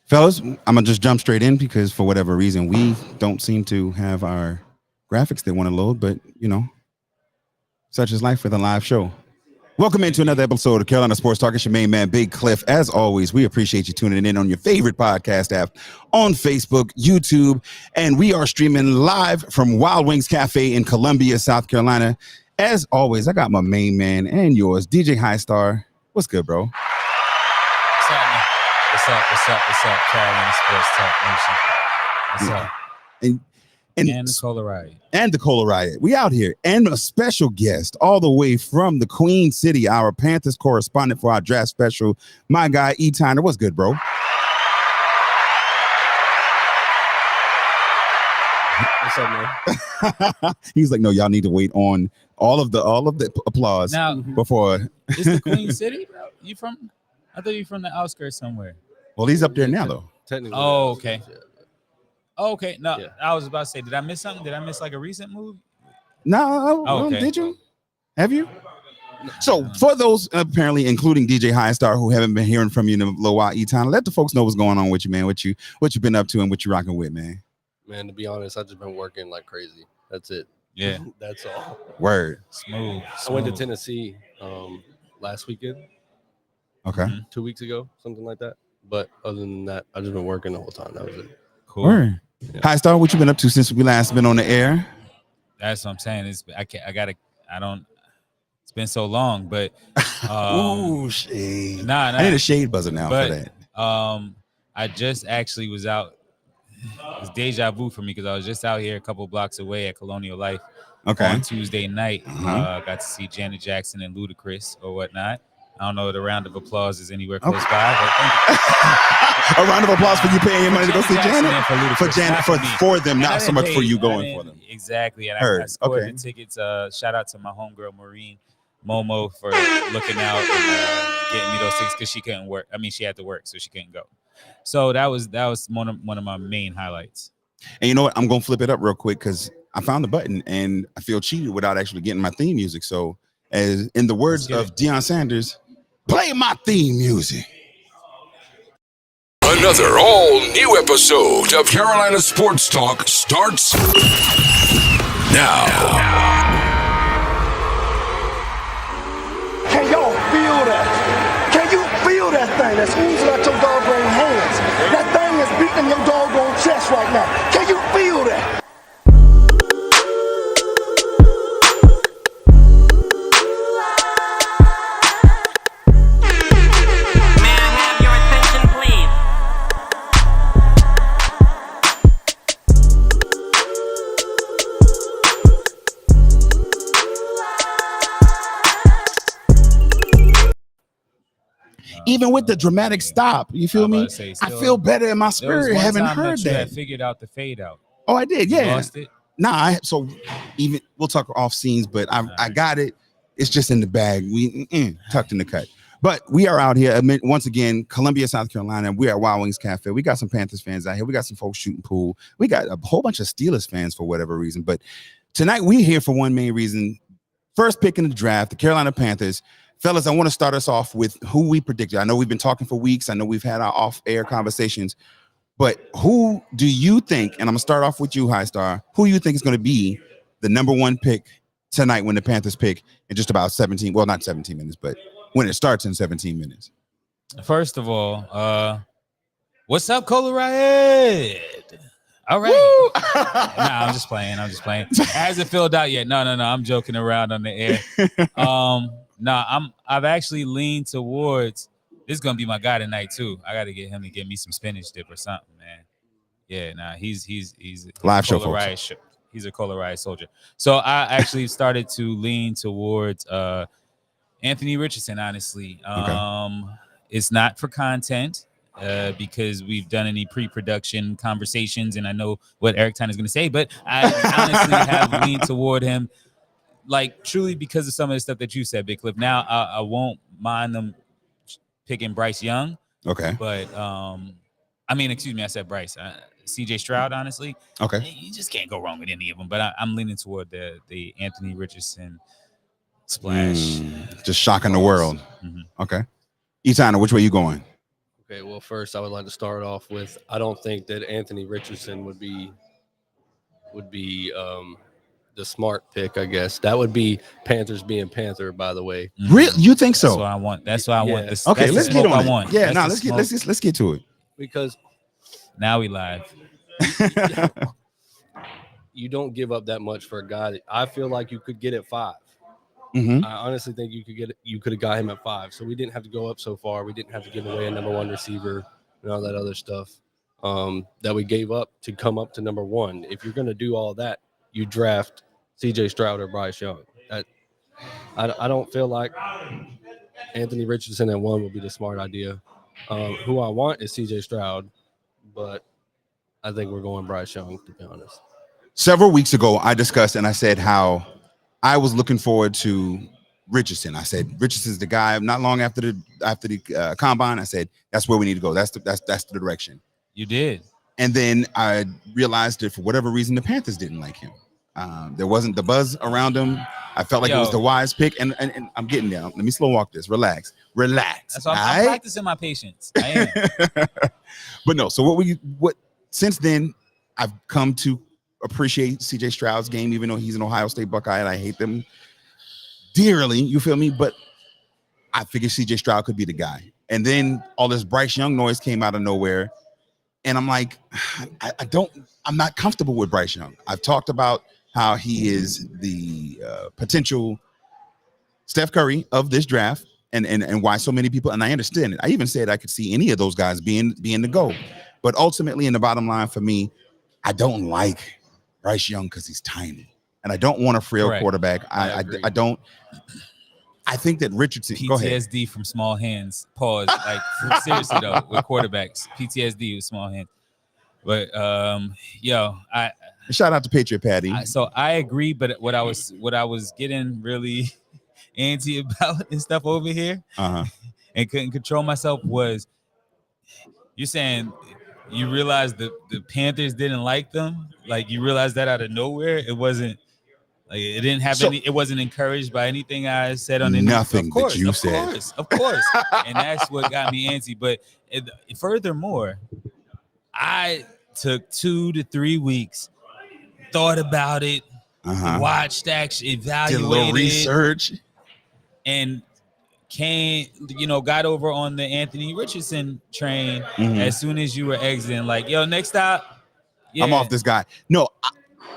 Fellas, I'm gonna just jump straight in because for whatever reason we don't seem to have our graphics they want to load, but such is life with a live show. Welcome into another episode of Carolina Sports Talk. It's your main man, Big Cliff. As always, we appreciate you tuning in on your favorite podcast app, on Facebook, YouTube, and we are streaming live from Wild Wings Cafe in Columbia, South Carolina. As always, I got my main man and yours, DJ High Star. What's good, bro? What's happening? What's up, Carolina Sports Talk Nation? What's up? And the Cola Riot. And the Cola Riot. We out here. And a special guest all the way from the Queen City, our Panthers correspondent for our draft special, my guy, E. Tyner. What's good, bro? What's up, man? He's like, no, y'all need to wait on all of the applause now, before. It's the Queen City, bro? You from? I thought you from the outskirts somewhere. Well, he's up there now, though. Technically. Oh, okay. Oh, okay. No, Yeah. I was about to say, did I miss something? Did I miss like a recent move? No, okay. Did you? Have you? So for those apparently, including DJ High Star, who haven't been hearing from you in a little while, E. Tyner, let the folks know what's going on with you, man. What you've been up to and what you rocking with, man. Man, to be honest, I've just been working like crazy. That's it. Yeah. That's all. Word. Smooth. I went to Tennessee last weekend, Okay. 2 weeks ago, something like that. But other than that, I've just been working the whole time. That was it. Cool. Word. Yeah. High Star, what you been up to since we last been on the air? That's what I'm saying. It's been so long, but Ooh, shade. Nah. I need a shade buzzer now for that. I just actually was out. It's deja vu for me because I was just out here a couple blocks away at Colonial Life on Tuesday night. Got to see Janet Jackson and Ludacris or whatnot. I don't know if the round of applause is anywhere close by, but thank A round of applause for you paying your money to go see Janet. For Janet, for them, not so much for you going for them. Exactly, and Heard. I scored Okay. the tickets. Shout out to my homegirl Maureen Momo for looking out and getting me those tickets because she couldn't work. I mean, she had to work, so she couldn't go. So that was one of my main highlights. And you know what? I'm gonna flip it up real quick because I found the button and I feel cheated without actually getting my theme music. So, as in the words of Deion Sanders, play my theme music. Another all-new episode of Carolina Sports Talk starts now. Can y'all feel that? Can you feel that thing that's oozing out your doggone hands? That thing is beating your doggone chest right now. Can you feel that? Even with the dramatic stop, you feel me? I feel better in my spirit having heard that. I figured out the fade out. Oh, I did, yeah. You lost it? Nah, so even we'll talk off scenes, but I got it. It's just in the bag. We tucked in the cut. But we are out here once again, Columbia, South Carolina. We are at Wild Wings Cafe. We got some Panthers fans out here. We got some folks shooting pool. We got a whole bunch of Steelers fans for whatever reason. But tonight we're here for one main reason. First pick in the draft, the Carolina Panthers. Fellas, I want to start us off with who we predicted. I know we've been talking for weeks. I know we've had our off-air conversations. But who do you think, and I'm going to start off with you, High Star, who you think is going to be the number one pick tonight when the Panthers pick in just about 17, well, not 17 minutes, but when it starts in 17 minutes? First of all, what's up, Cola Riot? All right. Nah, I'm just playing. It hasn't filled out yet. No. I'm joking around on the air. I've actually leaned towards this is gonna be my guy tonight too. I gotta get him to give me some spinach dip or something, man. Yeah, he's live show, folks. He's a Cola Riot soldier. So I actually started to lean towards Anthony Richardson, honestly. It's not for content because we've done any pre-production conversations and I know what Eric Tyner is going to say, but I honestly have leaned toward him, like truly because of some of the stuff that you said, Big Cliff. Now I won't mind them picking Bryce Young. Okay. But I said Bryce. CJ Stroud, honestly. Okay. You just can't go wrong with any of them, but I'm leaning toward the Anthony Richardson splash. Just shocking the world. Mm-hmm. Okay. Etana, which way you going? Okay, well, first I would like to start off with I don't think that Anthony Richardson would be the smart pick. I guess that would be Panthers being Panther. By the way, Real? You think That's so? what I want. That's what I want. Yeah. This, Okay, that's let's the get smoke on I it. want. Yeah, That's no, the let's get to it. because Now we live. you don't give up that much for a guy that I feel like you could get at 5. Mhm. I honestly think you could have got him at 5. So we didn't have to go up so far. We didn't have to give away a number 1 receiver and all that other stuff that we gave up to come up to number 1. If you're going to do all that, you draft CJ Stroud or Bryce Young. I don't feel like Anthony Richardson at 1 would be the smart idea. Who I want is CJ Stroud, but I think we're going Bryce Young, to be honest. Several weeks ago, I discussed and I said how I was looking forward to Richardson. I said Richardson's the guy. Not long after the combine, I said that's where we need to go. That's the direction. You did. And then I realized that for whatever reason, the Panthers didn't like him. There wasn't the buzz around him. I felt like it was the wise pick, and I'm getting down. Let me slow walk this. Relax. That's why I'm practicing my patience. I am. But no. So what? Since then, I've come to appreciate CJ Stroud's game, even though he's an Ohio State Buckeye and I hate them dearly. You feel me? But I figured CJ Stroud could be the guy. And then all this Bryce Young noise came out of nowhere. And I'm like, I'm not comfortable with Bryce Young. I've talked about how he is the potential Steph Curry of this draft and why so many people, and I understand it. I even said I could see any of those guys being the goal. But ultimately, in the bottom line for me, I don't like Bryce Young because he's tiny. And I don't want a frail quarterback. I don't. I think that Richardson. PTSD go ahead. from small hands. Pause. Like seriously though, with quarterbacks, PTSD with small hands. But shout out to Patriot Patty. So I agree, but what I was getting really antsy about and stuff over here, and couldn't control myself was you're saying you realized the Panthers didn't like them. Like you realized that out of nowhere. It wasn't. Like it didn't have it wasn't encouraged by anything I said on nothing that you said. Of course. And that's what got me antsy. But furthermore, I took 2 to 3 weeks, thought about it, watched, actually evaluated, did a little research, and got over on the Anthony Richardson train as soon as you were exiting. Like, yo, next stop. Yeah. I'm off this guy. No,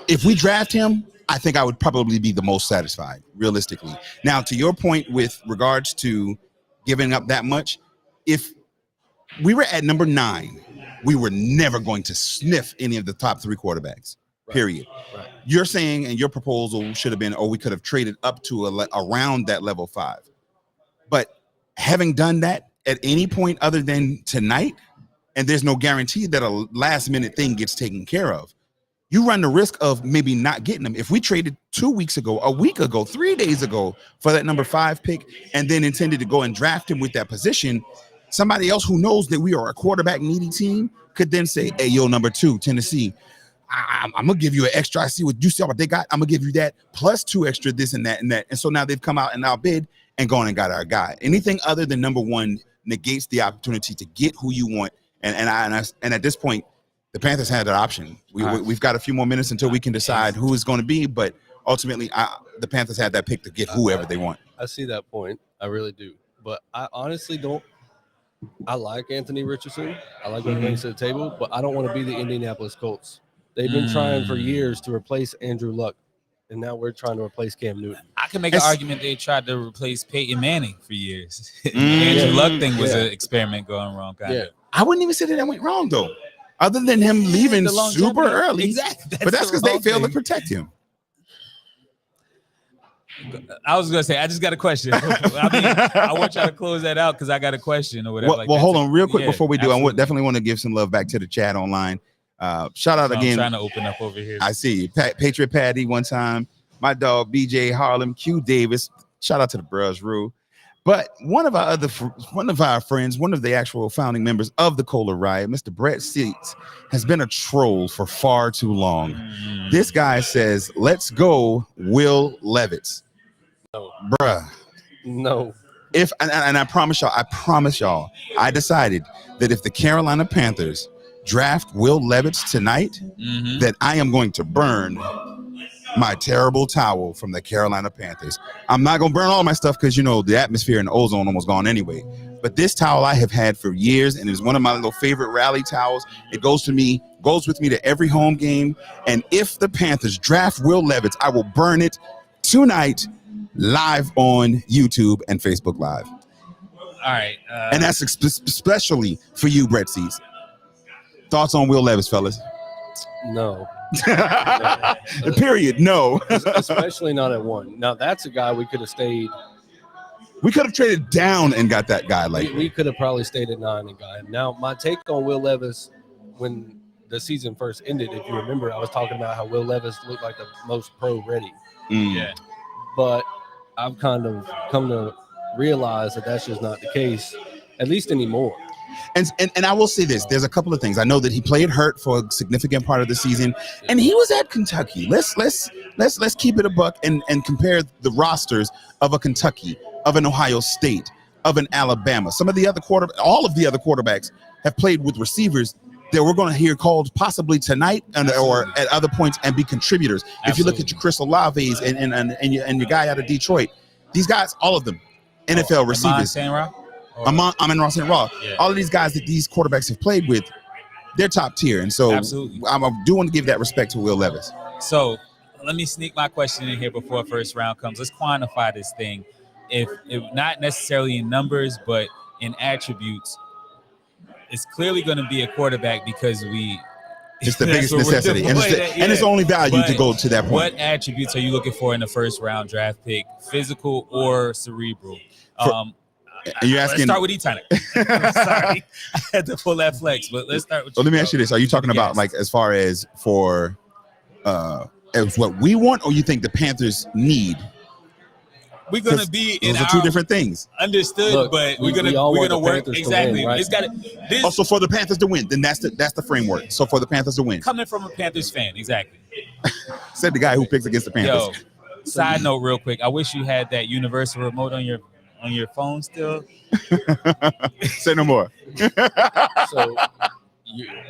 if we draft him, I think I would probably be the most satisfied, realistically. Now, to your point with regards to giving up that much, if we were at number 9, we were never going to sniff any of the top 3 quarterbacks, period. Right. You're saying, and your proposal should have been, we could have traded up to around that level 5. But having done that at any point other than tonight, and there's no guarantee that a last-minute thing gets taken care of, you run the risk of maybe not getting them. If we traded 2 weeks ago, a week ago, 3 days ago for that number 5 pick, and then intended to go and draft him with that position, somebody else who knows that we are a quarterback needy team could then say, hey, yo, number 2, Tennessee, I'm going to give you an extra. I see what you see what they got. I'm going to give you that plus 2 extra this and that and that. And so now they've come out and outbid and gone and got our guy. Anything other than number 1 negates the opportunity to get who you want. And at this point, the Panthers had that option. We've got a few more minutes until we can decide who is going to be, but ultimately, the Panthers had that pick to get whoever they want. I see that point. I really do. But I honestly don't. I like Anthony Richardson. I like what he brings to the table, but I don't want to be the Indianapolis Colts. They've been trying for years to replace Andrew Luck, and now we're trying to replace Cam Newton. I can make an argument they tried to replace Peyton Manning for years. Andrew Luck thing was an experiment going wrong, kind of. I wouldn't even say that went wrong, though. Other than him leaving super early. Exactly. But that's because they failed to protect him. I was going to say, I just got a question. I want y'all to close that out because I got a question or whatever. Well, hold on real quick before we do. I definitely want to give some love back to the chat online. Shout out again. I'm trying to open up over here. I see you. Patriot Patty one time. My dog, BJ Harlem, Q Davis. Shout out to the Bros Rue. But one of our friends, one of the actual founding members of the Kohler Riot, Mr. Brett Seats, has been a troll for far too long. This guy says, "Let's go, Will Levis." No. Bruh. No. And I promise y'all, I decided that if the Carolina Panthers draft Will Levis tonight, that I am going to burn my terrible towel from the Carolina Panthers. I'm not going to burn all my stuff because, the atmosphere and the ozone almost gone anyway. But this towel I have had for years, and it's one of my little favorite rally towels. It goes with me to every home game. And if the Panthers draft Will Levis, I will burn it tonight live on YouTube and Facebook Live. All right. And that's especially for you, Brett Seats. Thoughts on Will Levis, fellas? No. Period. No. Especially not at 1. Now, that's a guy we could have stayed. We could have traded down and got that guy. We could have probably stayed at 9 and got him. Now, my take on Will Levis, when the season first ended, if you remember, I was talking about how Will Levis looked like the most pro-ready. Yeah. But I've kind of come to realize that that's just not the case, at least anymore. And I will say this: there's a couple of things. I know that he played hurt for a significant part of the season, and he was at Kentucky. Let's keep it a buck and compare the rosters of a Kentucky, of an Ohio State, of an Alabama. All of the other quarterbacks have played with receivers that we're going to hear called possibly tonight or at other points and be contributors. Absolutely. If you look at your Chris Olave's and your guy out of Detroit, these guys, all of them, NFL receivers. Amon-Ra St. Ross. Yeah. All of these guys that these quarterbacks have played with, they're top tier. And so I do want to give that respect to Will Levis. So let me sneak my question in here before first round comes. Let's quantify this thing. If not necessarily in numbers, but in attributes, it's clearly going to be a quarterback because it's the biggest necessity. And it's only value to go to that point. What attributes are you looking for in the first round draft pick, physical or cerebral? And you're asking. Let's start with E-Tonic. Sorry, I had to pull that flex, but let's start with. Well, let me ask you this: are you talking about like as far as for as what we want, or you think the Panthers need? We're gonna be in those are two different things. Understood, Look, but we're we gonna work Panthers exactly. Win, right? It's got this. Also, for the Panthers to win, then that's the framework. So for the Panthers to win, Coming from a Panthers fan, exactly. Said the guy who picks against the Panthers. Yo, side note, real quick, I wish you had that universal remote on your phone still. Say no more. So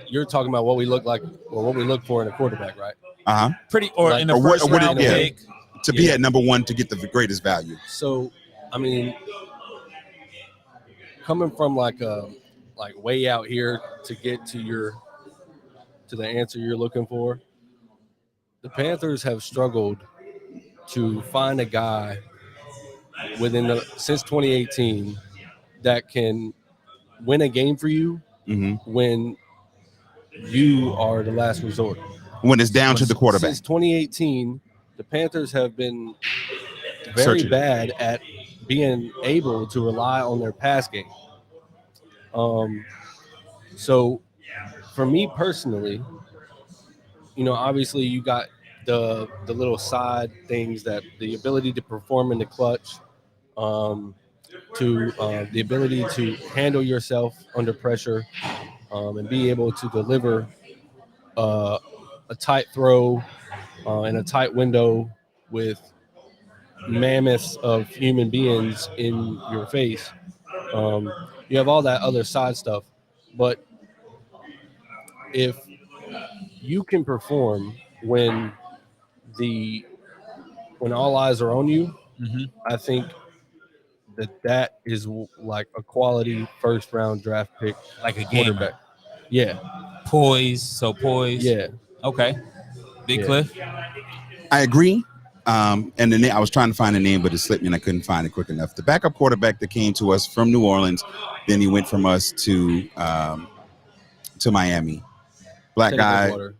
you're talking about what we look like or what we look for in a quarterback, right? Pretty or Like, in the first round pick. To be at number one to get the greatest value. So, I mean, coming from like way out here to get to the answer you're looking for, the Panthers have struggled to find a guy since 2018 that can win a game for you when you are the last resort. When it's down to the quarterback. Since 2018, the Panthers have been very bad at being able to rely on their pass game. So for me personally, obviously you got the little side things, that the ability to perform in the clutch, to the ability to handle yourself under pressure, and be able to deliver a tight throw in a tight window with mammoths of human beings in your face. You have all that other side stuff, but if you can perform when all eyes are on you, I think that is like a quality first round draft pick, like a quarterback. gamer. Yeah. Poise. Yeah. Okay. Big Cliff. I agree. And the name, I was trying to find a name, but it slipped me and I couldn't find it quick enough. The backup quarterback that came to us from New Orleans, then he went from us to Miami.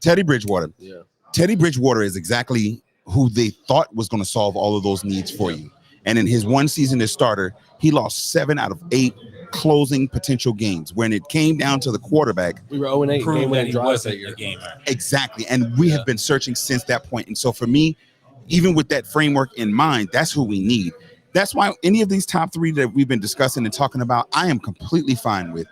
Teddy Bridgewater. Yeah. Teddy Bridgewater is exactly who they thought was going to solve all of those needs for you. And in his one season as starter, he lost 7 out of 8 closing potential games. When it came down to the quarterback, we were 0-8. Prove that he wasn't a gamer. Exactly. And we have been searching since that point. And so for me, even with that framework in mind, that's who we need. That's why any of these top 3 that we've been discussing and talking about, I am completely fine with.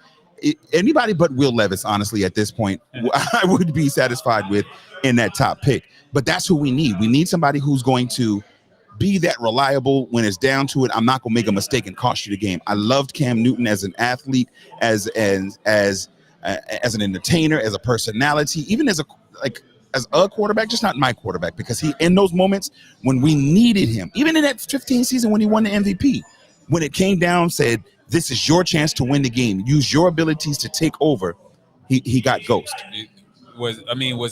Anybody but Will Levis, honestly, at this point, I would be satisfied with in that top pick. But that's who we need. We need somebody who's going to be that reliable when it's down to it. I'm not gonna make a mistake and cost you the game. I loved Cam Newton as an athlete, as an entertainer, as a personality, even as a quarterback, just not my quarterback, because he, in those moments when we needed him, even in that 15 season when he won the MVP, when it came down, said, this is your chance to win the game. Use your abilities to take over. He got ghost. Was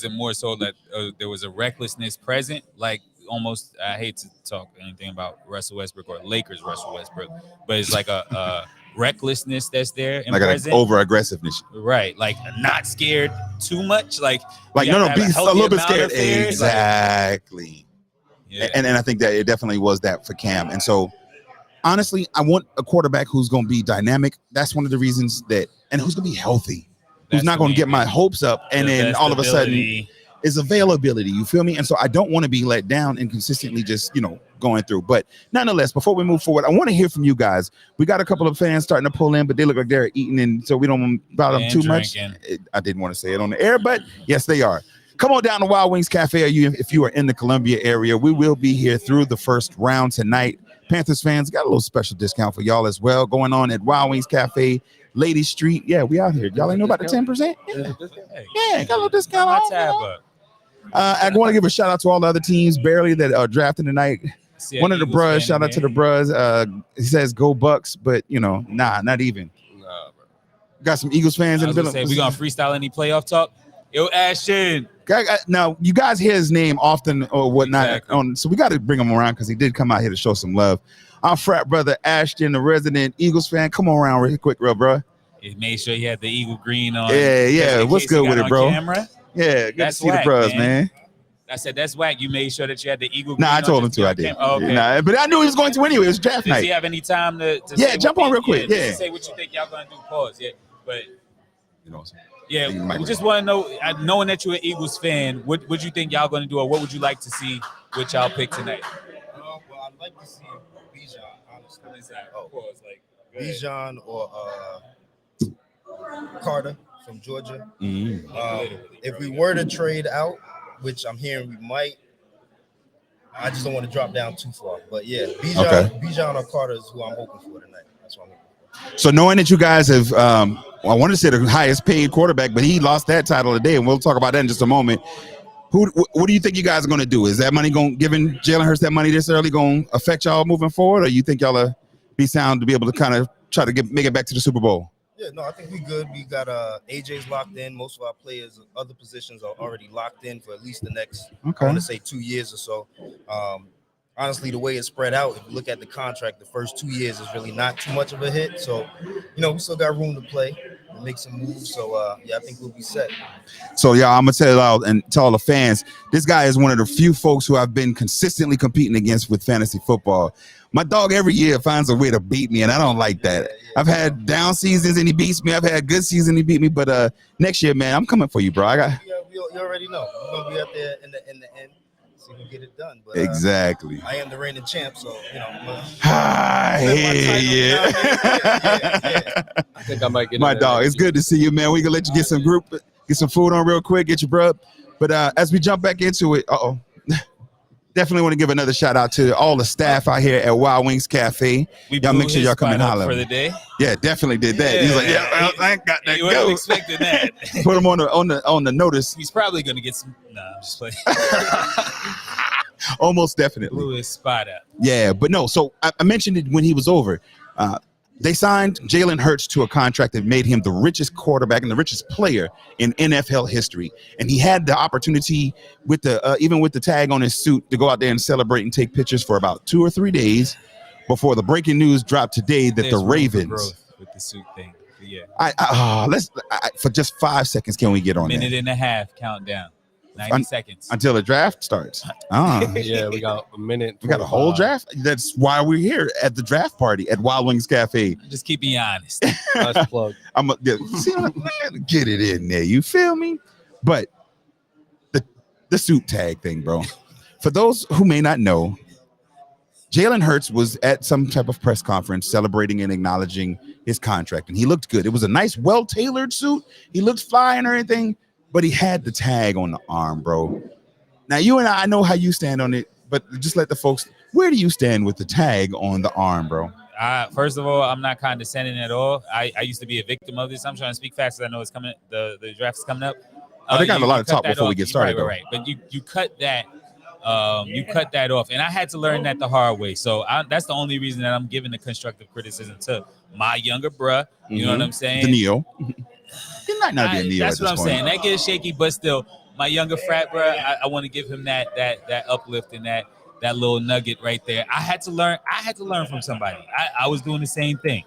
it more so that there was a recklessness present? Like almost, I hate to talk anything about Russell Westbrook or Lakers Russell Westbrook, but it's like a recklessness that's there and like present. An over aggressiveness. Right. Like not scared too much. Like no, be a little bit scared. Exactly. Yeah. And I think that it definitely was that for Cam. And so, honestly, I want a quarterback who's going to be dynamic. That's one of the reasons and who's going to be healthy. Who's not going to get my hopes up and then all of a sudden is availability. You feel me? And so I don't want to be let down and consistently just, going through. But nonetheless, before we move forward, I want to hear from you guys. We got a couple of fans starting to pull in, but they look like they're eating, and so we don't bother them too much. I didn't want to say it on the air, but yes, they are. Come on down to Wild Wings Cafe. If you are in the Columbia area, we will be here through the first round tonight. Panthers fans got a little special discount for y'all as well going on at Wild Wings Cafe, Lady Street. Yeah, we out here. Y'all ain't know about the 10%? Yeah, got a little discount. I want to give a shout out to all the other teams barely that are drafting tonight. One of the bros, shout out to the bros. He says go Bucks, but not even. Nah, bro. Got some Eagles fans in the building. We gonna freestyle any playoff talk? Yo, Ashton. Now you guys hear his name often or whatnot, exactly. So we got to bring him around because he did come out here to show some love. Our frat brother Ashton, the resident Eagles fan, come on around real quick, real bro. He made sure he had the Eagle green on. Yeah. What's good with it, bro? Camera. Yeah, good to see the bros, man. I said that's whack. You made sure that you had the Eagle. Nah, I told him to. I did. Oh, okay. Nah, but I knew he was going to anyway. It was draft night. Does he have any time to jump on real quick? Yeah. Say what you think y'all gonna do. Pause. Yeah, but Yeah, we just want to know, knowing that you're an Eagles fan, what you think y'all going to do, or what would you like to see with y'all pick tonight? Well, I'd like to see Bijan, honestly. Bijan or Carter from Georgia. If we were to trade out, which I'm hearing we might, I just don't want to drop down too far. But yeah, Bijan or Carter is who I'm hoping for tonight. That's what I'm hoping for. So knowing that you guys have, I want to say the highest paid quarterback, but he lost that title today, and we'll talk about that in just a moment. What do you think you guys are going to do? Is that money giving Jalen Hurts that money this early going to affect y'all moving forward, or you think y'all will be sound to be able to kind of try to make it back to the Super Bowl? Yeah, no, I think we good. We got AJ's locked in. Most of our players, other positions are already locked in for at least the next, I want to say 2 years or so. Honestly, the way it's spread out, if you look at the contract, the first 2 years is really not too much of a hit. So, we still got room to play and make some moves. So, I think we'll be set. So, y'all, I'm going to tell y'all and tell all the fans, this guy is one of the few folks who I've been consistently competing against with fantasy football. My dog every year finds a way to beat me, and I don't like that. I've had down seasons and he beats me. I've had good seasons and he beat me. But next year, man, I'm coming for you, bro. You already know. We're going to be up there in the end. See who get it done. But, exactly. I am the reigning champ, so yeah. I think I might get my dog. It's good to see you, man. We gonna let you get some food on real quick, get your bro. But as we jump back into it, definitely want to give another shout out to all the staff out here at Wild Wings Cafe. Y'all make sure y'all come and holler for the day. Yeah, definitely did that. He's like, I ain't got that. You weren't expecting that. Put him on the notice. He's probably gonna get some. Nah, I'm just playing. Almost definitely. Blew his spot out. Yeah, but no. So I mentioned it when he was over. They signed Jalen Hurts to a contract that made him the richest quarterback and the richest player in NFL history. And he had the opportunity with even with the tag on his suit to go out there and celebrate and take pictures for about 2 or 3 days before the breaking news dropped today that the Ravens with the suit thing. Yeah. Let's for just 5 seconds. Can we get on minute and a half countdown? 90 seconds until the draft starts. Yeah, we got a minute. We got a whole draft. That's why we're here at the draft party at Wild Wings Cafe. Just keep me honest. Nice plug. Get it in there. You feel me? But the suit tag thing, bro. For those who may not know, Jalen Hurts was at some type of press conference celebrating and acknowledging his contract, and he looked good. It was a nice, well-tailored suit. He looked fly and everything. But he had the tag on the arm, bro. Now, you and I know how you stand on it. but just let the folks. Where do you stand with the tag on the arm, bro? First of all, I'm not condescending at all. I used to be a victim of this. I'm trying to speak fast because I know it's coming. The draft's coming up. They got a lot of talk before we get started, though. Right. But you cut that. You cut that off, and I had to learn that the hard way. So that's the only reason that I'm giving the constructive criticism to my younger bruh. You know what I'm saying? The Neo. He might not be a Neo. That's what I'm saying. That gets shaky, but still, my younger frat bruh, I want to give him that uplift and that little nugget right there. I had to learn from somebody. I was doing the same thing.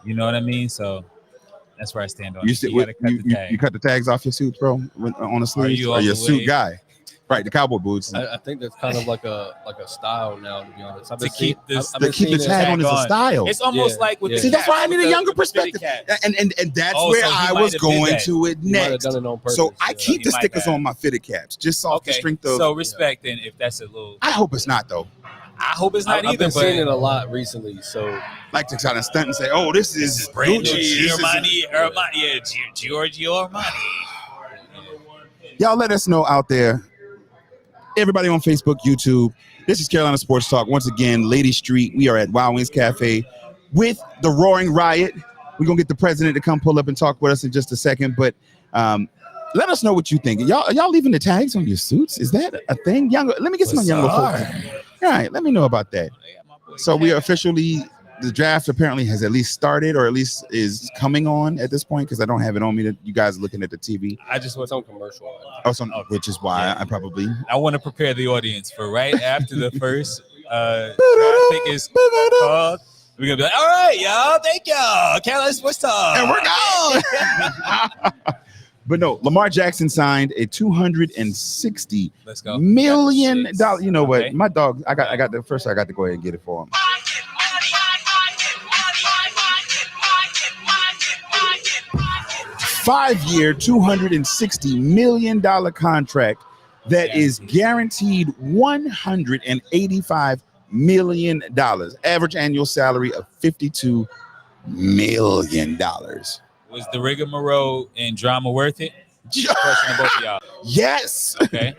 You know what I mean? So that's where I stand on it. You cut the tags off your suits, bro, on the sleeves? Or your suit guy? Right, the cowboy boots. I think that's kind of like a style now, to be honest. To keep the tag on is a style. It's almost like with see, that's why I need a younger perspective, and that's where I was going to it next. So I keep the stickers on my fitted caps, just off the strength of. So respect, and if that's a little. I hope it's not though. I hope it's not either. I've been seeing it a lot recently, so like to kind of stunt and say, "Oh, this is brand new Giorgio Armani." Y'all let us know out there. Everybody on Facebook, YouTube. This is Carolina Sports Talk. Once again, Lady Street. We are at Wild Wings Cafe with the Roaring Riot. We're going to get the president to come pull up and talk with us in just a second. But let us know what you think. Are y'all leaving the tags on your suits? Is that a thing? Let me get some younger folks. All right, let me know about that. So we are officially, the draft apparently has at least started, or at least is coming on at this point, because I don't have it on me. That you guys are looking at the TV. I just was on commercial. Which is why I want to prepare the audience for right after the first draft pick is called. We're gonna be like, all right, y'all, thank y'all, Carolina Sports Talk, and we're gone. But no, Lamar Jackson signed a $260 million. You know what? My dog, I got the first. I got to go ahead and get it for him. 5-year, $260 million contract that is guaranteed $185 million. Average annual salary of $52 million. Was the rigmarole and drama worth it? Question to both of y'all. Yes. Okay.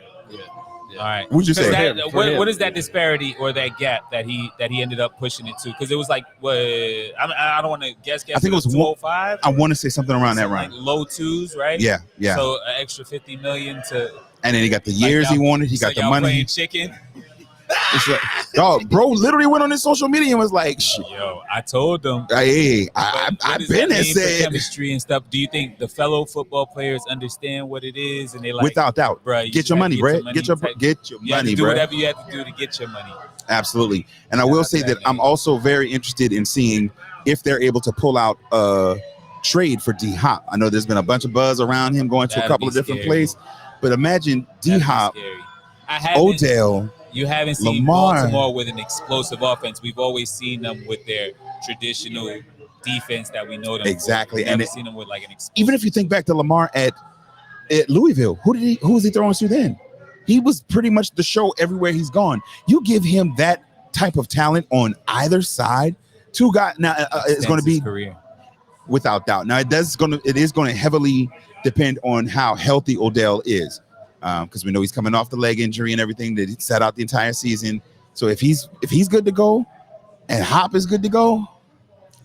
All right. Would you say what is that disparity or that gap that he ended up pushing it to? Because it was like what I don't want to guess. I think it was 205. I want to say something around that range. Like low twos, right? Yeah. So an extra $50 million to. And then he got the years he wanted. He got the money. Playing chicken. It's like, dog, bro literally went on his social media and was like, shit. Yo, I told them. Hey, I've been and said chemistry and stuff. Do you think the fellow football players understand what it is? And they like, without doubt, bro, get your money, bro. Get your money, do bro. Whatever you have to do to get your money. Absolutely. And I will say that I'm also very interested in seeing if they're able to pull out a trade for D Hop. I know there's been a bunch of buzz around him going to a couple of different places, but imagine D Hop, Odell. You haven't seen Lamar. Baltimore with an explosive offense. We've always seen them with their traditional defense that we know them exactly. For. We've never seen them with like an explosive. Even if you think back to Lamar at Louisville, who was he throwing to then? He was pretty much the show everywhere he's gone. You give him that type of talent on either side, two guys. Now it's going to be career. Without doubt. Now it is going to heavily depend on how healthy Odell is. Because we know he's coming off the leg injury and everything that he sat out the entire season. So if he's good to go, and Hop is good to go,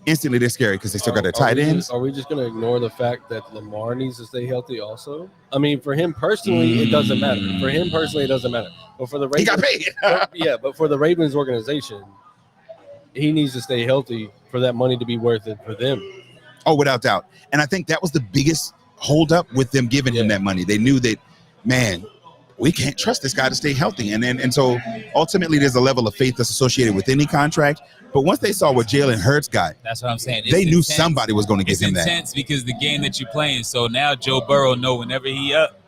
instantly they're scary because they still got their tight ends. Are we just going to ignore the fact that Lamar needs to stay healthy also? I mean, for him personally, it doesn't matter. For him personally, it doesn't matter. But for the Ravens, he got paid. But for the Ravens organization, he needs to stay healthy for that money to be worth it for them. Oh, without doubt. And I think that was the biggest holdup with them giving him that money. They knew that, man, we can't trust this guy to stay healthy. And so ultimately there's a level of faith that's associated with any contract. But once they saw what Jalen Hurts got, that's what I'm saying. They knew somebody was going to give him that. It's intense because the game that you're playing. So now Joe Burrow know whenever he up.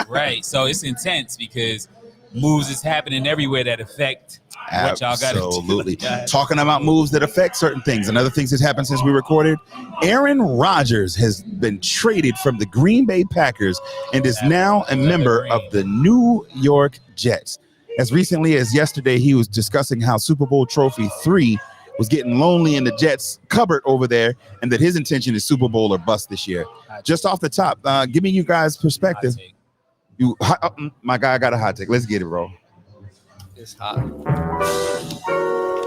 Right. So it's intense because moves is happening everywhere that affect what y'all got to do. Absolutely. Talking about moves that affect certain things and other things that's happened since we recorded. Aaron Rodgers has been traded from the Green Bay Packers and is now a member of the New York Jets. As recently as yesterday, he was discussing how Super Bowl Trophy 3 was getting lonely in the Jets cupboard over there and that his intention is Super Bowl or bust this year. Just off the top, giving you guys perspective. My guy got a hot take. Let's get it, bro. It's hot.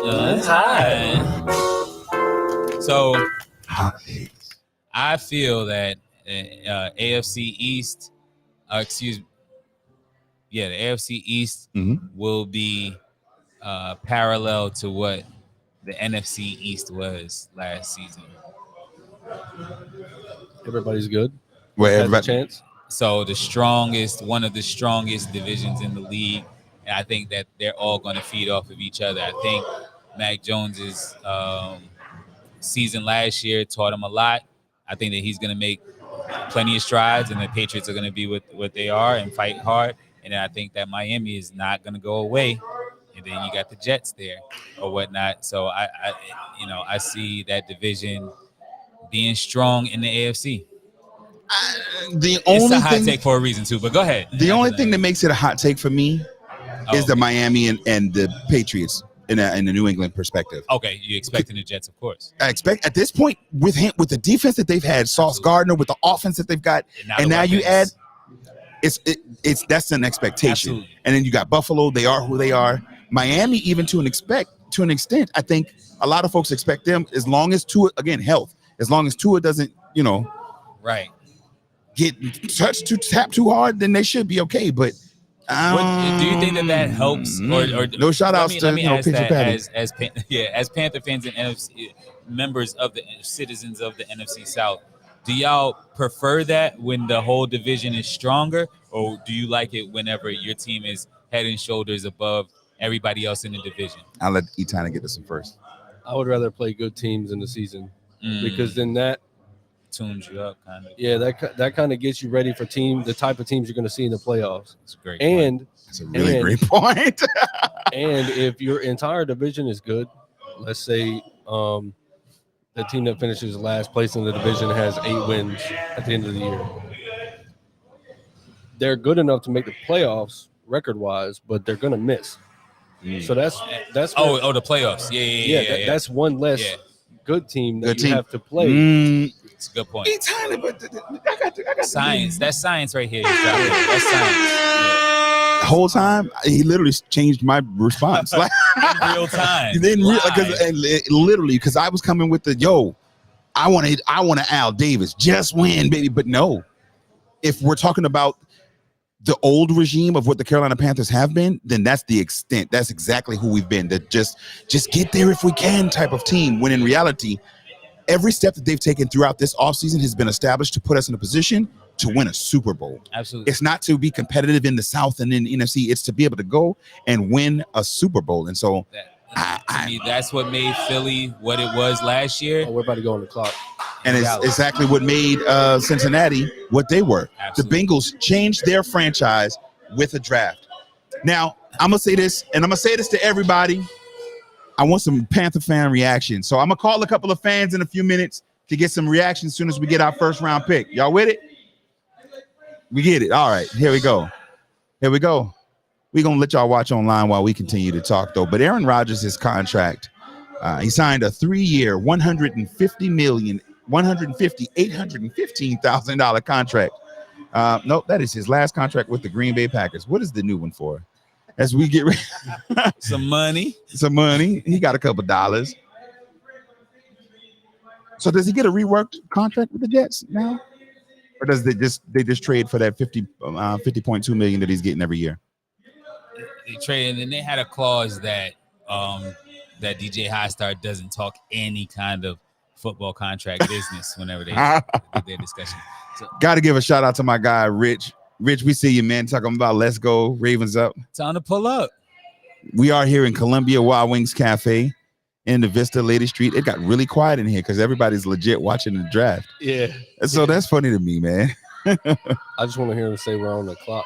It's hot. So I feel that AFC East, the AFC East will be parallel to what the NFC East was last season. Everybody's good. Where Has a everybody, chance. So one of the strongest divisions in the league, and I think that they're all going to feed off of each other. I think Mac Jones's season last year taught him a lot. I think that he's going to make plenty of strides, and the Patriots are going to be what they are and fight hard. And then I think that Miami is not going to go away. And then you got the Jets there or whatnot. So I see that division being strong in the AFC. It's a hot take for a reason too, but go ahead. The only thing that makes it a hot take for me is the Miami and the Patriots in the New England perspective. Okay, you expecting the Jets, of course. I expect at this point with the defense that they've had, Sauce Gardner, with the offense that they've got, and now you add, that's an expectation. Absolutely. And then you got Buffalo. They are who they are. Miami, even to an extent, I think a lot of folks expect them, as long as Tua, again, health, as long as Tua doesn't, right, get touched tap too hard, then they should be okay. But do you think that helps? Or no shout outs to Pitcher Patty. As Panther fans and NFC members of the citizens of the NFC South, do y'all prefer that when the whole division is stronger, or do you like it whenever your team is head and shoulders above everybody else in the division? I'll let Etana get this one first. I would rather play good teams in the season because then that tunes you up, kind of. Yeah, that kind of gets you ready for the type of teams you're going to see in the playoffs. That's a great point. That's a really great point. And if your entire division is good, let's say the team that finishes last place in the division has 8 wins at the end of the year. They're good enough to make the playoffs record-wise, but they're going to miss. So that's the playoffs. Yeah. That's one less good team that you have to play. It's a good point. I got science. That's science right here. That's science. The whole time, he literally changed my response. Like in real time. Literally, because I was coming with I want to Al Davis, just win, baby. But no, if we're talking about the old regime of what the Carolina Panthers have been, then that's the extent. That's exactly who we've been. That just get there if we can type of team. When in reality, every step that they've taken throughout this offseason has been established to put us in a position to win a Super Bowl. Absolutely. It's not to be competitive in the South and in the NFC. It's to be able to go and win a Super Bowl. And so to me, that's what made Philly what it was last year. We're about to go on the clock. And it's exactly what made Cincinnati what they were. Absolutely. The Bengals changed their franchise with a draft. Now, I'm going to say this, and I'm going to say this to everybody. I want some Panther fan reaction. So I'm going to call a couple of fans in a few minutes to get some reaction as soon as we get our first round pick. Y'all with it? We get it. All right, here we go. We're going to let y'all watch online while we continue to talk, though. But Aaron Rodgers' contract, he signed a 3-year, $815,000 contract. Nope, that is his last contract with the Green Bay Packers. What is the new one for? As we get some money. He got a couple dollars. So does he get a reworked contract with the Jets now? Or does they just trade for that $50.2 million that he's getting every year? They traded, and they had a clause that that DJ Highstar doesn't talk any kind of football contract business whenever they did their discussion. So, got to give a shout out to my guy Rich. Rich, we see you, man, talking about let's go Ravens up. Time to pull up. We are here in Columbia Wild Wings Cafe in the Vista Lady Street. It got really quiet in here because everybody's legit watching the draft. Yeah. So that's funny to me, man. I just want to hear him say we're on the clock.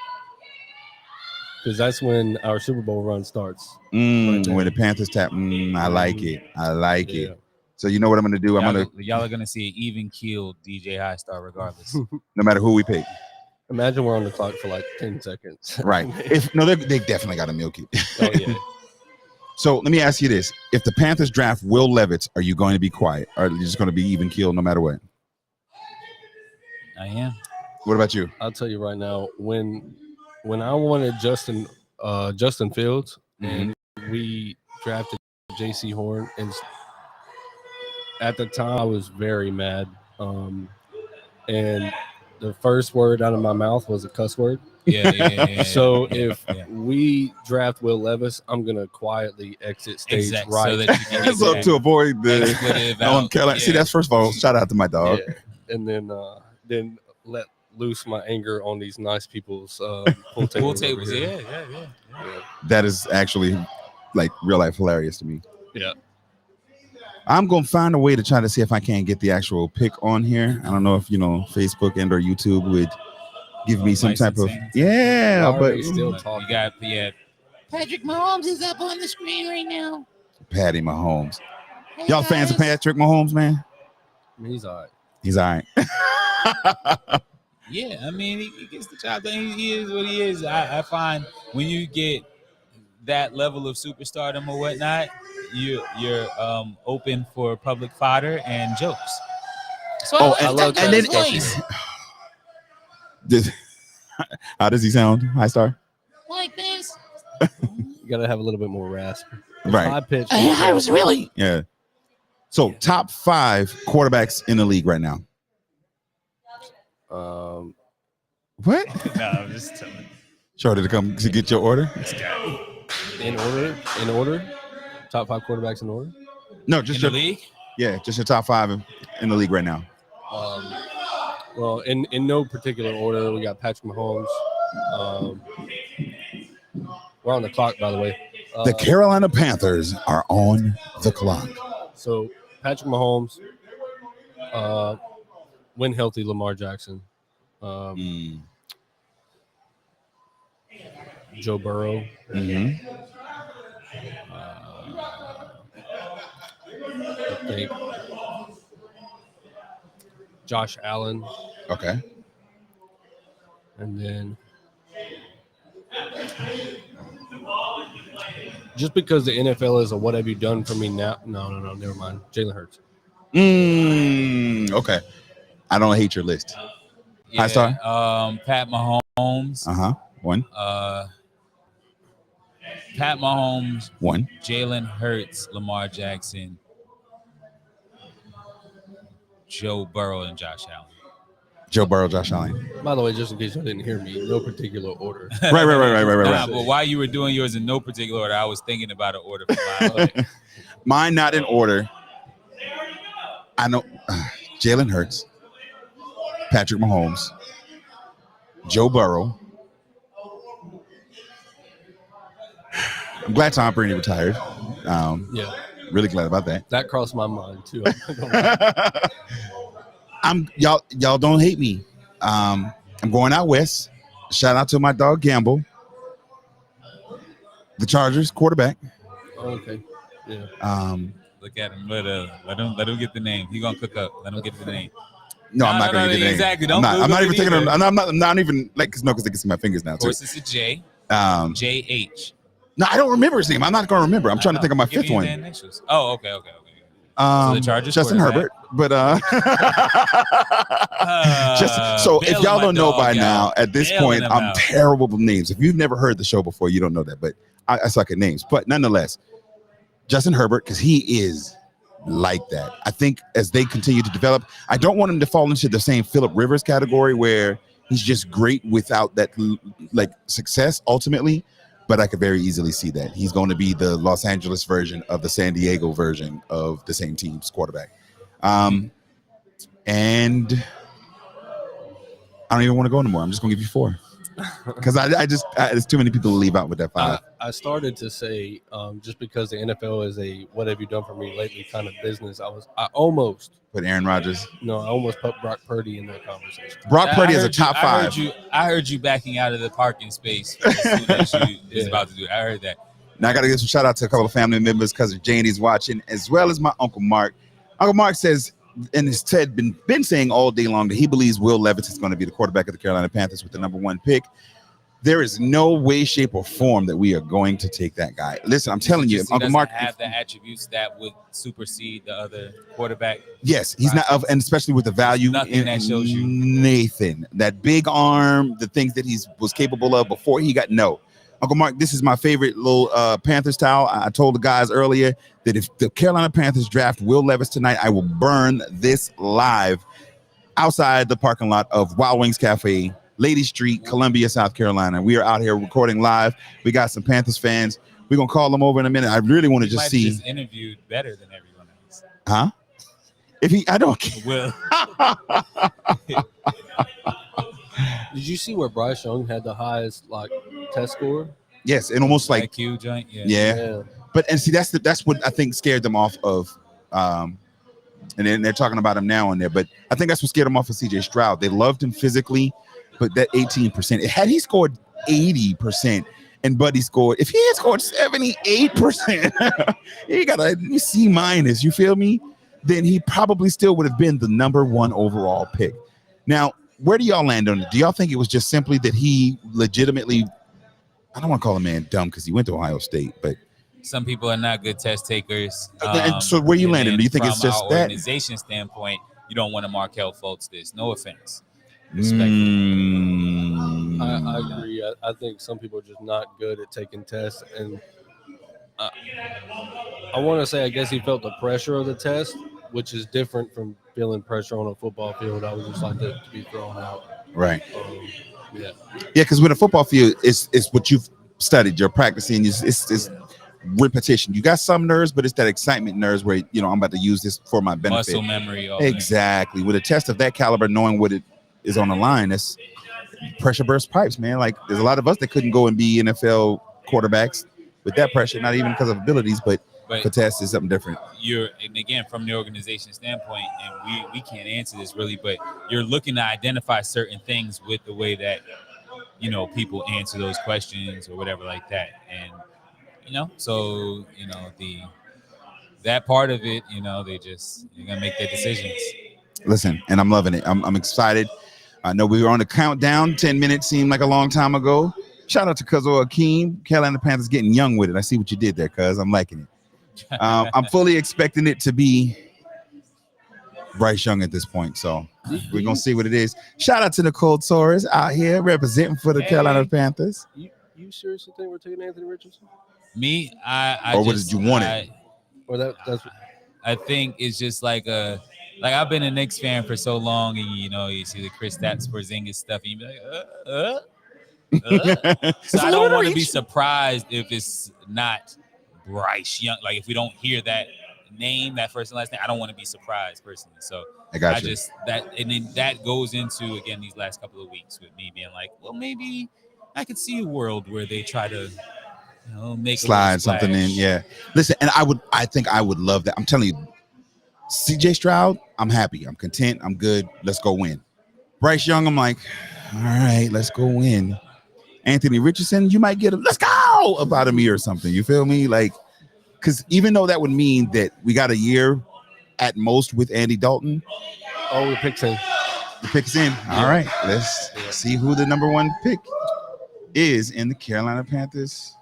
Because that's when our Super Bowl run starts. When the Panthers tap, I like it. It. So you know what I'm going to do? Y'all are going to see an even keeled DJ Highstar regardless. No matter who we pick. Imagine we're on the clock for like 10 seconds. Right. They definitely got to milk it. Oh, yeah. So let me ask you this. If the Panthers draft Will Levis, are you going to be quiet? Or are you just going to be even keeled no matter what? I am. What about you? I'll tell you right now, when when I wanted Justin Fields, and we drafted J.C. Horn, and at the time I was very mad. And the first word out of my mouth was a cuss word. Yeah. So if we draft Will Levis, I'm gonna quietly exit stage right, so that you can So to avoid the expletive on out. Carolina. See, that's first of all, shout out to my dog. Yeah. And then let loose my anger on these nice people's pool tables. Yeah. That is actually like real life hilarious to me. Yeah. I'm gonna find a way to try to see if I can't get the actual pick on here. I don't know if Facebook and or YouTube would give me some type of but still talking. You got Patrick Mahomes is up on the screen right now. Patty Mahomes. Hey, Y'all fans of Patrick Mahomes, man? I mean, he's all right. He's all right. Yeah, I mean, he gets the job done. He is what he is. I find when you get that level of superstardom or whatnot, you're open for public fodder and jokes. So I love and that voice. How does he sound, High Star? Like this. You gotta have a little bit more rasp. Right. High pitch. I was really. Yeah. So top 5 quarterbacks in the league right now. What? No, I'm just telling you. Shorty to come to get your order? In order. Top 5 quarterbacks in order. No, just In your the league. Yeah, just your top 5 in the league right now. Well, in no particular order, we got Patrick Mahomes. We're on the clock, by the way. The Carolina Panthers are on the clock. So Patrick Mahomes, when healthy, Lamar Jackson, Joe Burrow, I think Josh Allen, Okay. and then just because the NFL is a what have you done for me now? No, never mind. Jalen Hurts. Okay. I don't hate your list. High Star? Pat Mahomes. 1. Pat Mahomes, 1. Jalen Hurts, Lamar Jackson, Joe Burrow, and Josh Allen. Joe Burrow, Josh Allen. By the way, just in case you didn't hear me, no particular order. Right. Nah, but while you were doing yours in no particular order, I was thinking about an order for mine. Mine not in order. I know Jalen Hurts, Patrick Mahomes, Joe Burrow. I'm glad Tom Brady retired. Yeah, really glad about that. that crossed my mind too. Y'all don't hate me. I'm going out west. Shout out to my dog Gamble. The Chargers quarterback. Okay. Yeah. Look at him. Let him get the name. He gonna cook up. Let him get the name. No, I'm not going to get the name. Exactly. I'm not even thinking of. either. I'm not even like no, because they can see my fingers now Of too. course, it's a J. JH. No, I don't remember his name. I'm not going to remember. I'm trying to think of my Give fifth me one. the initials. Oh, okay. So the Chargers Justin quarterback. Herbert, but just so if y'all don't know by now, at this point, I'm terrible with names. If you've never heard the show before, you don't know that, but I suck at names. But nonetheless, Justin Herbert, because he is like that. I think as they continue to develop, I don't want him to fall into the same Phillip Rivers category where he's just great without that like success ultimately. But I could very easily see that he's going to be the Los Angeles version of the San Diego version of the same team's quarterback. And I don't even want to go anymore. I'm just going to give you 4 because I just there's too many people to leave out with that 5. I started to say just because the NFL is a what have you done for me lately kind of business. I almost put Aaron Rodgers. No, I almost put Brock Purdy in that conversation. Brock Purdy is a top 5. I heard you backing out of the parking space as soon as you is about to do it. I heard that. Now I got to give some shout out to a couple of family members. Cousin Janie's watching, as well as my Uncle Mark. Uncle Mark says, and has been saying all day long that he believes Will Levis is going to be the quarterback of the Carolina Panthers with the number 1 pick. There is no way, shape, or form that we are going to take that guy. Listen, I'm telling you, Just he Uncle doesn't Mark have the attributes that would supersede the other quarterback. Yes, he's not, and especially with the value Nothing that shows you. Nathan, that big arm, the things that he was capable of before he got Uncle Mark, this is my favorite little Panthers towel. I told the guys earlier that if the Carolina Panthers draft Will Levis tonight, I will burn this live outside the parking lot of Wild Wings Cafe, Lady Street, Columbia, South Carolina. We are out here recording live. We got some Panthers fans. We're gonna call them over in a minute. I really want to just see. Just interviewed better than everyone else. Huh? If I don't care. Will. Did you see where Bryce Young had the highest test score? Yes, and almost like IQ joint. Yeah. But see, that's what I think scared them off of. And then they're talking about him now on there, but I think that's what scared him off of CJ Stroud. They loved him physically, but that 18%. Had he scored 80%, and Buddy scored, if he had scored 78%, he got a C minus. You feel me? Then he probably still would have been the number 1 overall pick. Now, where do y'all land on it? Do y'all think it was just simply that he legitimately, I don't want to call a man dumb because he went to Ohio State, but some people are not good test takers. So where you landing? Do you think it's just from that? From organization standpoint, you don't want to Markelle Fultz this. No offense. Respectfully. I agree. I think some people are just not good at taking tests. And I want to say, I guess he felt the pressure of the test, which is different from feeling pressure on a football field. I would just like to be thrown out. Right. Yeah, because with a football field, it's what you've studied, you're practicing. It's repetition. You got some nerves, but it's that excitement nerves where, I'm about to use this for my benefit. Muscle memory. Exactly. With a test of that caliber, knowing what it is on the line, that's pressure burst pipes, man. Like, there's a lot of us that couldn't go and be NFL quarterbacks with that pressure, not even because of abilities, but for tests is something different. And again, from the organization standpoint, and we can't answer this really, but you're looking to identify certain things with the way that, people answer those questions or whatever like that. And, so, that part of it, they're going to make their decisions. Listen, and I'm loving it. I'm excited. I know we were on the countdown. 10 minutes seemed like a long time ago. Shout out to Cuzzo Akeem. Carolina Panthers getting young with it. I see what you did there, cuz. I'm liking it. I'm fully expecting it to be Bryce Young at this point. So we're going to see what it is. Shout out to Nicole Torres out here representing for the Carolina Panthers. You seriously think we're taking Anthony Richardson? Me, or what did you want it? I think it's just like I've been a Knicks fan for so long, and you see the Kristaps Porzingis stuff, and you be like, So I don't want to be surprised if it's not Bryce Young. Like, if we don't hear that name, that first and last name, I don't want to be surprised personally. So I got you. And then that goes into, again, these last couple of weeks with me being like, well, maybe I could see a world where they try to make slide something in. Yeah. Listen, and I think I would love that. I'm telling you, CJ Stroud, I'm happy. I'm content. I'm good. Let's go win. Bryce Young, I'm like, all right, let's go win. Anthony Richardson, you might get him. Let's go about a year or something. You feel me? Like, because even though that would mean that we got a year at most with Andy Dalton. Oh, the pick's in. The pick's in. All right. Let's see who the number 1 pick is in the Carolina Panthers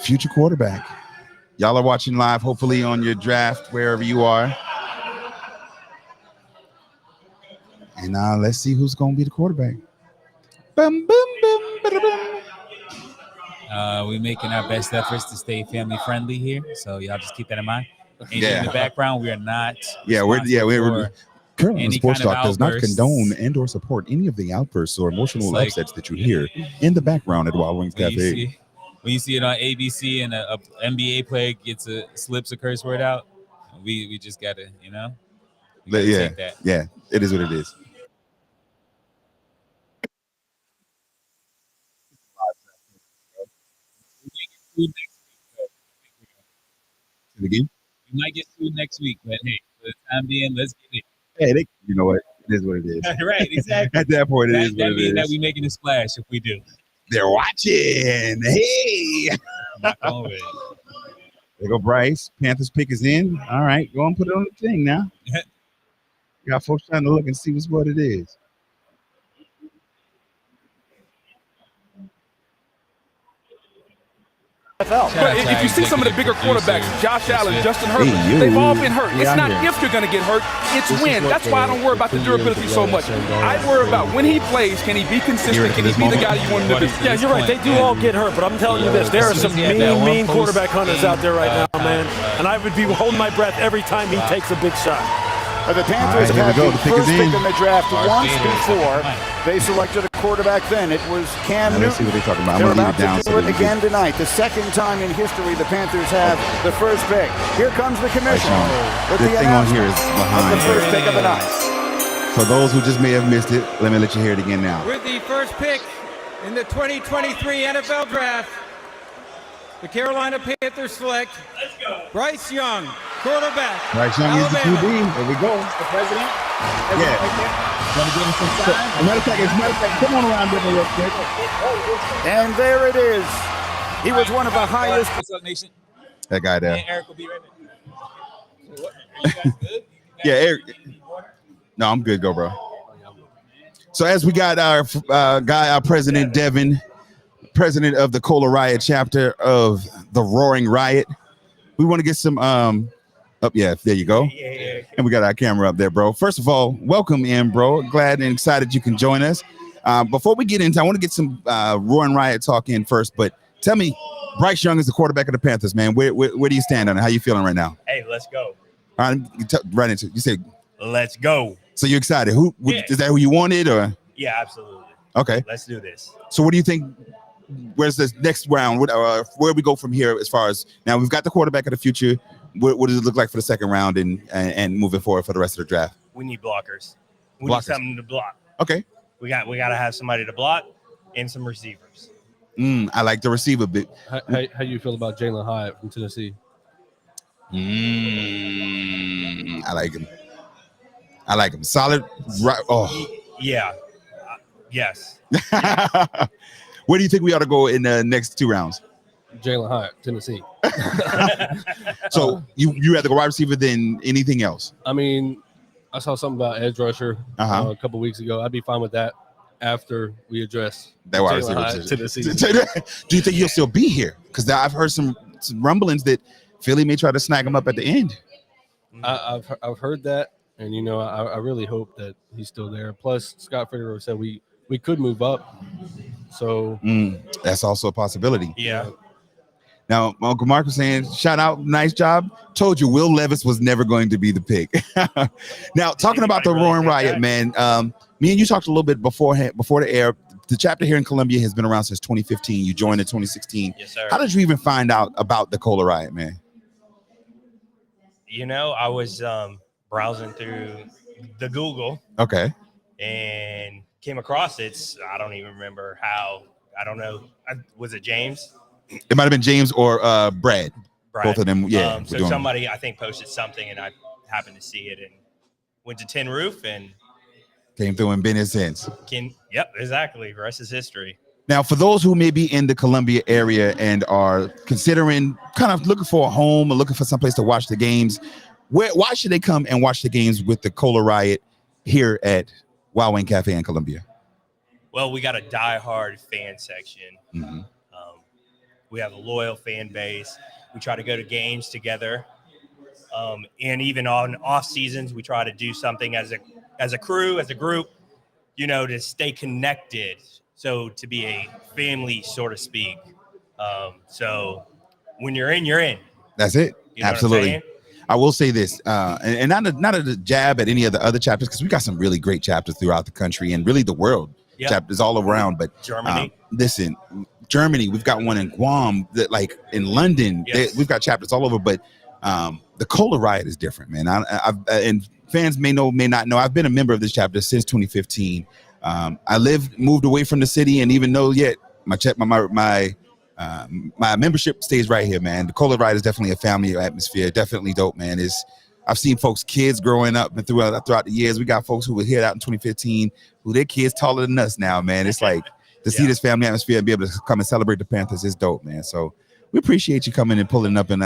future quarterback. Y'all are watching live, hopefully on your draft, wherever you are. And let's see who's going to be the quarterback. Boom, boom, boom, boom, boom. We're making our best efforts to stay family friendly here, so y'all just keep that in mind. Anything in the background, we are not. We're Carolina Sports Talk does not condone and or support any of the outbursts or emotional upsets that you hear in the background at Wild Wings Cafe. When you see it on ABC and a NBA player slips a curse word out, we just gotta, take that. Yeah, it is what it is. We might get sued next week, but hey, for the time being, let's get it. Hey, you know what? It is what it is. Right, exactly. At that point, it is what it is. That means that we're making a splash if we do. They're watching. Hey. There go Bryce. Panthers pick is in. All right, go and put it on the thing now. Got folks trying to look and see what it is. NFL. But if you see some of the bigger quarterbacks, Josh Allen, Justin Herbert, they've all been hurt. It's not if you're going to get hurt, it's when. That's why I don't worry about the durability so much. I worry about when he plays, can he be consistent? Can he be the guy you want him to be? Yeah, you're right. They do all get hurt, but I'm telling you this, there are some mean quarterback hunters out there right now, man. And I would be holding my breath every time he takes a big shot. The Panthers had the first pick in the draft once before. They selected a quarterback then. It was Cam Newton. Let's see what they're talking about. They're I'm about gonna to do it again tonight. The second time in history the Panthers have the first pick. Here comes the commissioner with This the thing on here is announcement of behind. the first pick of the night. For those who just may have missed it, let me let you hear it again now. With the first pick in the 2023 NFL Draft, the Carolina Panthers select Bryce Young, quarterback. Bryce Young is the Alabama. QB. There we go. The president. Yeah. Want to give him some time? As a matter of fact, come on around there real quick. And there it is. He was one of the highest. What's up, Nation? That guy there. And Eric will be right back. What? You guys good? Yeah, Eric. No, I'm good. Go, bro. So as we got our guy, our president, Devin, president of the Cola Riot chapter of the Roaring Riot, we want to get some yeah, there you go. And we got our camera up there, bro. First of all, welcome in, bro. Glad and excited you can join us. Before we get into, I want to get some Roaring Riot talk in first, but tell me, Bryce Young is the quarterback of the Panthers, man. Where do you stand on it? How you feeling right now? Hey, let's go. All right, right into it. You say let's go. So you're excited. Is that who you wanted, or? Yeah, absolutely. Okay. Let's do this. So what do you think? Where's this next round? Where we go from here as far as now we've got the quarterback of the future. What does it look like for the second round and moving forward for the rest of the draft? We need blockers. We need something to block. Okay. We got to have somebody to block and some receivers. I like the receiver bit. How do you feel about Jalen Hyatt from Tennessee? I like him. Solid. Right. Oh. Yeah. Yes. Where do you think we ought to go in the next two rounds? Jalen Hyatt, Tennessee. So you rather go wide receiver than anything else? I mean, I saw something about edge rusher a couple weeks ago. I'd be fine with that after we address that wide receiver Tennessee. Do you think he'll still be here? Because I've heard some rumblings that Philly may try to snag him up at the end. I've heard that, and I really hope that he's still there. Plus, Scott Fitterer said we could move up, so that's also a possibility. Yeah. Now, Uncle Mark was saying, shout out, nice job. Told you Will Levis was never going to be the pick. Now, talking about the Roaring Riot, man, me and you talked a little bit before the air. The chapter here in Columbia has been around since 2015. You joined in 2016. Yes, sir. How did you even find out about the Cola Riot, man? I was browsing through the Google. Okay. And came across it. I don't even remember how. I don't know. Was it James? It might have been James or Brad. Both of them, yeah. So somebody, I think, posted something, and I happened to see it and went to Tin Roof and came through and been here since. Yep, exactly. The rest is history. Now, for those who may be in the Columbia area and are considering kind of looking for a home or looking for someplace to watch the games, why should they come and watch the games with the Cola Riot here at Wild Wing Cafe in Columbia? Well, we got a diehard fan section. Mm-hmm. We have a loyal fan base. We try to go to games together. And even on off seasons, we try to do something as a crew, as a group, to stay connected. So to be a family, so to speak. So when you're in, you're in. That's it. You know Absolutely. I will say this, and not a jab at any of the other chapters, because we got some really great chapters throughout the country and really the world. Yep. Chapters all around. But Germany. Listen, Germany, we've got one in Guam, that like in London, we've got chapters all over. But the Cola Riot is different, man. And fans may not know, I've been a member of this chapter since 2015. I moved away from the city, and even though yet my membership stays right here, man. The Cola Riot is definitely a family atmosphere. Definitely dope, man. I've seen folks, kids growing up and throughout the years. We got folks who were here out in 2015 who their kids taller than us now, man. It's like to see this family atmosphere and be able to come and celebrate the Panthers is dope, man. So we appreciate you coming and pulling up and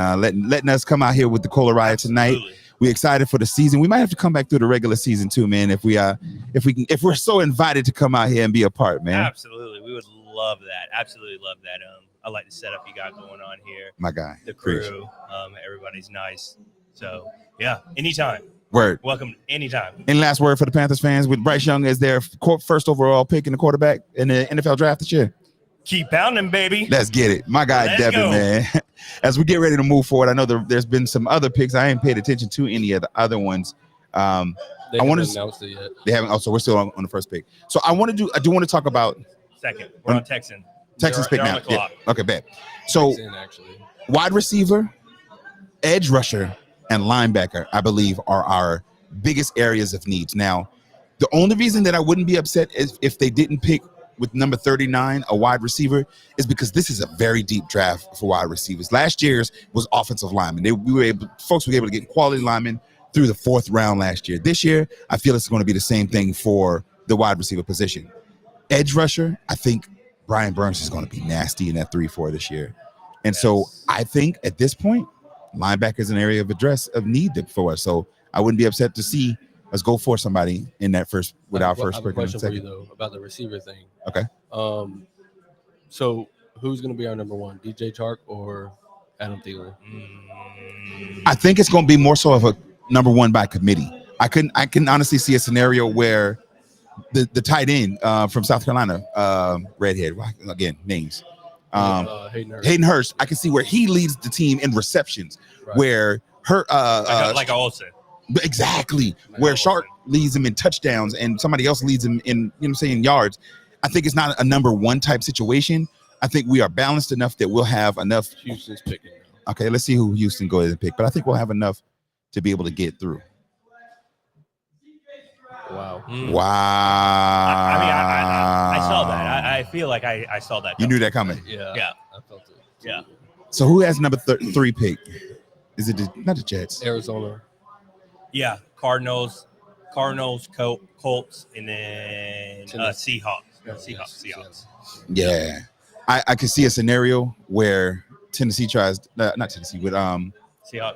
letting us come out here with the Cola Riot tonight. We're excited for the season. We might have to come back through the regular season too, man. If we're so invited to come out here and be a part, man. Absolutely, we would love that. Absolutely love that. I like the setup you got going on here. My guy. The crew, everybody's nice. So yeah, anytime. Word. Welcome anytime. And last word for the Panthers fans with Bryce Young as their first overall pick in the quarterback in the NFL draft this year. Keep pounding, baby. Let's get it. My guy, Let's Devin, go. man. As we get ready to move forward, I know there's been some other picks. I ain't paid attention to any of the other ones. They haven't announced it yet. They haven't. Also, we're still on the first pick. So I do want to talk about second. We're on Texan. Texans pick now. Yeah. Okay, bad. So Texan, actually. Wide receiver, edge rusher, and linebacker, I believe, are our biggest areas of needs. Now, the only reason that I wouldn't be upset is if they didn't pick with number 39 a wide receiver is because this is a very deep draft for wide receivers. Last year's was offensive linemen. Folks were able to get quality linemen through the 4th round last year. This year, I feel it's going to be the same thing for the wide receiver position. Edge rusher, I think Brian Burns is going to be nasty in that 3-4 this year. And so I think at this point, linebacker is an area of need for us. So I wouldn't be upset to see us go for somebody in that first with our first pick. Question for you though about the receiver thing. Okay. So who's going to be our number one, DJ Chark or Adam Thielen? I think it's going to be more so of a number one by committee. I can honestly see a scenario where the tight end from South Carolina, redhead, again names, Hayden Hurst. I can see where he leads the team in receptions, right. Where like Olsen. Exactly. Where Shark leads him in touchdowns and somebody else leads him in, yards. I think it's not a number one type situation. I think we are balanced enough that we'll have enough. Houston's picking. Okay, let's see who Houston goes and pick. But I think we'll have enough to be able to get through. Wow. Wow. I saw that. I feel like I saw that. You knew that coming. Yeah. I felt it. Yeah. So who has number 3 pick? Is it not the Jets? Arizona. Yeah, Cardinals, Colts, and then Seahawks. Seahawks. Yeah, I can see a scenario where Tennessee tries, not Tennessee, with Seahawks.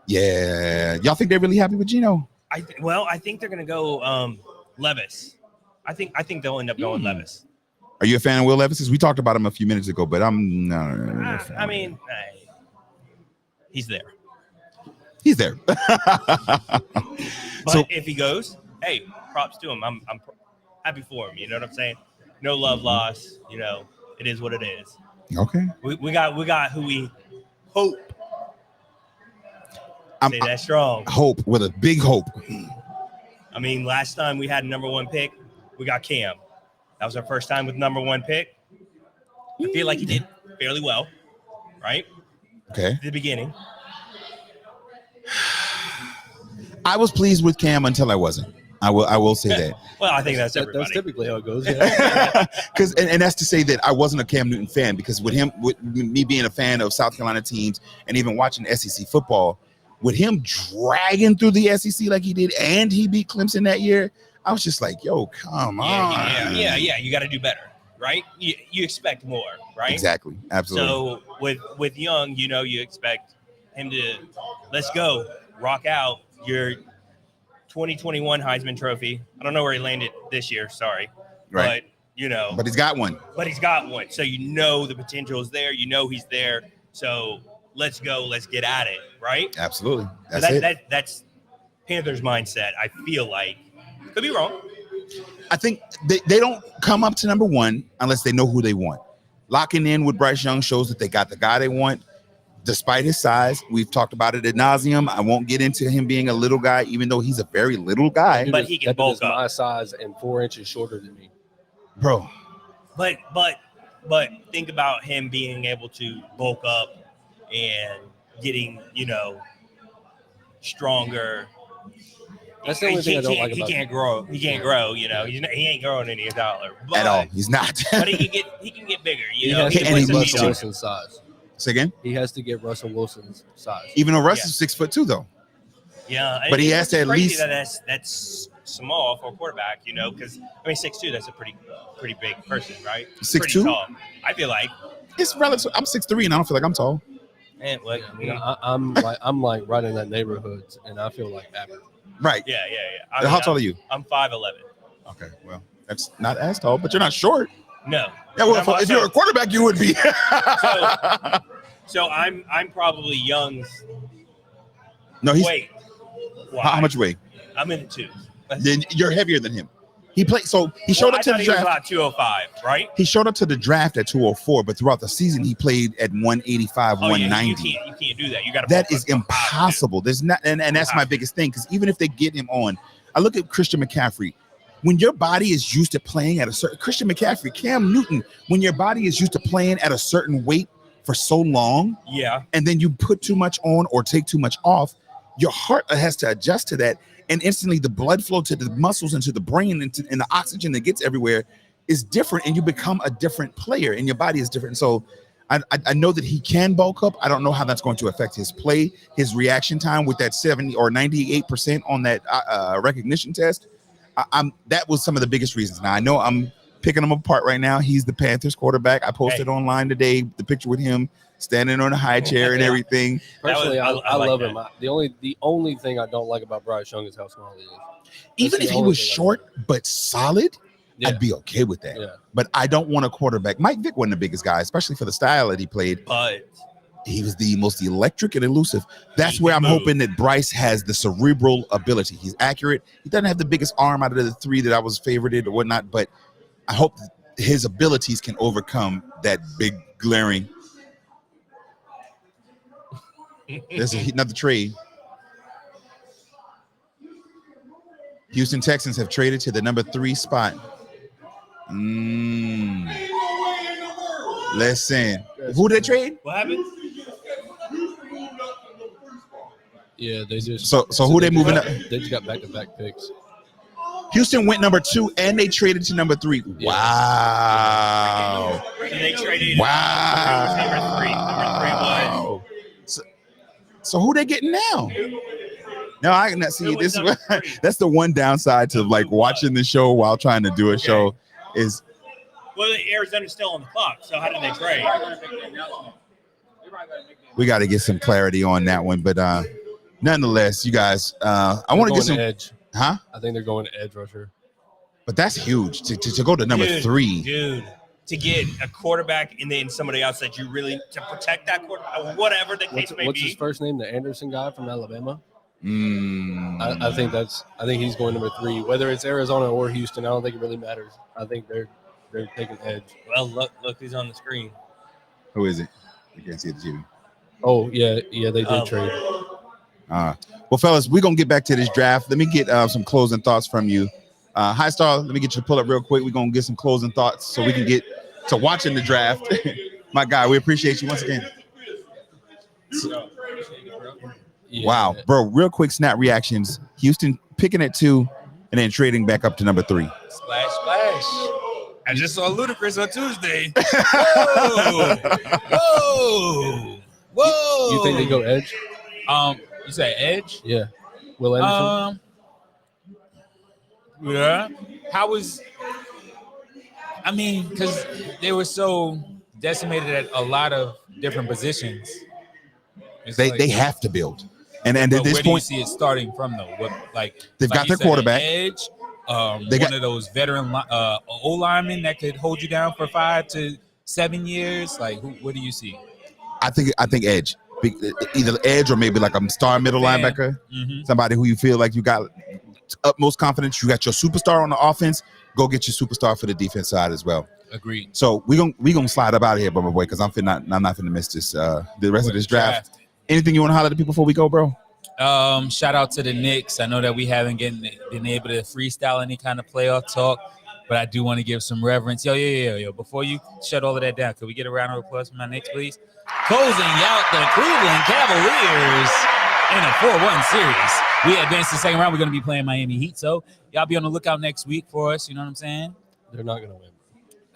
Yeah, y'all think they're really happy with Geno? I think they're gonna go Levis. I think they'll end up going Levis. Are you a fan of Will Levis? Because we talked about him a few minutes ago, but I'm not. I mean, he's there. He's there. But if he goes, hey, props to him. I'm happy for him. You know what I'm saying? No love lost. It is what it is. Okay. We got who we hope. Say that strong. Hope with a big hope. I mean, last time we had a number one pick, we got Cam. That was our first time with number one pick. I feel like he did fairly well, right? Okay. At the beginning. I was pleased with Cam until I wasn't. I will say that. Well, I think that's everybody. That's typically how it goes. Yeah. Because and that's to say that I wasn't a Cam Newton fan, because with me being a fan of South Carolina teams and even watching SEC football, with him dragging through the SEC like he did, and he beat Clemson that year, I was just like, yo, come on. Yeah. You got to do better, right? You expect more, right? Exactly. Absolutely. So with Young, you expect him to, let's go, rock out your 2021 Heisman Trophy. I don't know where he landed this year, sorry. Right. But, But he's got one. So the potential is there. He's there. So let's go. Let's get at it, right? Absolutely. That's Panthers' mindset. I feel like. Could be wrong. I think they don't come up to number one unless they know who they want. Locking in with Bryce Young shows that they got the guy they want. Despite his size, we've talked about it ad nauseum. I won't get into him being a little guy, even though he's a very little guy. But he can bulk up. My size and 4 inches shorter than me, bro. But think about him being able to bulk up and getting stronger. That's the only thing I don't like about him. He can't grow. He ain't growing any dollar at all. He's not. But he can get bigger. He has to get Russell Wilson's size. Say again? He has to get Russell Wilson's size. Even though Russ is 6'2", though. Yeah, but he has to at least. That's small for a quarterback, because 6'2", that's a pretty big person, right? 6'2"? Tall. I feel like it's relative. I'm 6'3", and I don't feel like I'm tall. And I'm like right in that neighborhood, and I feel like average. Right. Yeah. How tall are you? I'm 5'11". Okay, well, that's not as tall, but you're not short. No. Yeah, well, if you're a quarterback, you would be. so I'm probably Young's. No, he's. Wait. How much weight? I'm in the twos. Then you're heavier than him. He played, so he showed up to the draft. He was about 205, right? He showed up to the draft at 204, but throughout the season he played at 185, 190. You can't do that. You got to. That is impossible. There's not, and that's my biggest thing, because even if they get him on, I look at Christian McCaffrey. When your body is used to playing at a certain Christian McCaffrey, Cam Newton, when your body is used to playing at a certain weight for so long, and then you put too much on or take too much off, your heart has to adjust to that. And instantly the blood flow to the muscles and to the brain and the oxygen that gets everywhere is different, and you become a different player and your body is different. So I know that he can bulk up. I don't know how that's going to affect his play, his reaction time with that 70 or 98% on that recognition test. That was some of the biggest reasons. Now I know I'm picking him apart right now. He's the Panthers quarterback. I posted online today the picture with him standing on a high chair and everything. Personally, I love him. The only thing I don't like about Bryce Young is how small he is. Even if he was short but solid, I'd be okay with that. Yeah. But I don't want a quarterback. Mike Vick wasn't the biggest guy, especially for the style that he played. But he was the most electric and elusive. That's where I'm hoping that Bryce has the cerebral ability. He's accurate. He doesn't have the biggest arm out of the three that I was favorited or whatnot, but I hope his abilities can overcome that big glaring. There's another trade. Houston Texans have traded to the number 3 spot. Listen, who did they trade? What happened? Yeah, they just. So who they moving up? They just got back-to-back picks. Houston went number 2 and they traded to number 3. Yeah. Wow. And they traded. Wow. Number 3 was. So who they getting now? No, I cannot see this. That's the one downside to like watching the show while trying to do a show is. Well, Arizona's still on the clock. So how did they trade? We got to get some clarity on that one, but nonetheless, you guys, I want to get some edge. Huh? I think they're going to edge rusher. But that's huge to go to number 3. Dude. To get a quarterback and then somebody else that you really to protect that quarterback, whatever the case may be. What's his first name? The Anderson guy from Alabama. I think he's going number 3. Whether it's Arizona or Houston, I don't think it really matters. I think they're taking edge. Well, look, he's on the screen. Who is it? I can't see the TV. Oh yeah, they did trade. Well, fellas, we're gonna get back to this draft. Let me get some closing thoughts from you. High Star, let me get you to pull up real quick. We're gonna get some closing thoughts so we can get to watching the draft. My guy, we appreciate you once again. Wow, bro, real quick snap reactions. Houston picking at 2 and then trading back up to number 3. Splash, splash. I just saw Ludacris on Tuesday. Whoa. You think they go edge? You say edge? Yeah. Will Anderson? Yeah. Because they were so decimated at a lot of different positions. They have to build. And at this where point, do you see it starting from though? They've got their quarterback. Edge, one of those veteran O linemen that could hold you down for 5 to 7 years. Like, what do you see? I think edge, either edge or maybe like a star middle linebacker, somebody who you feel like you got utmost confidence. You got your superstar on the offense. Go get your superstar for the defense side as well. Agreed. So we gonna slide up out of here, my boy, because I'm not finna miss this the rest of this draft. Anything you want to holler to people before we go, bro? Shout out to the Knicks. I know that we haven't been able to freestyle any kind of playoff talk, but I do want to give some reverence. Yo. Before you shut all of that down, could we get a round of applause for my Knicks, please? Closing out the Cleveland Cavaliers in a 4-1 series. We advanced to the second round. We're going to be playing Miami Heat, so y'all be on the lookout next week for us. You know what I'm saying? They're not going to win.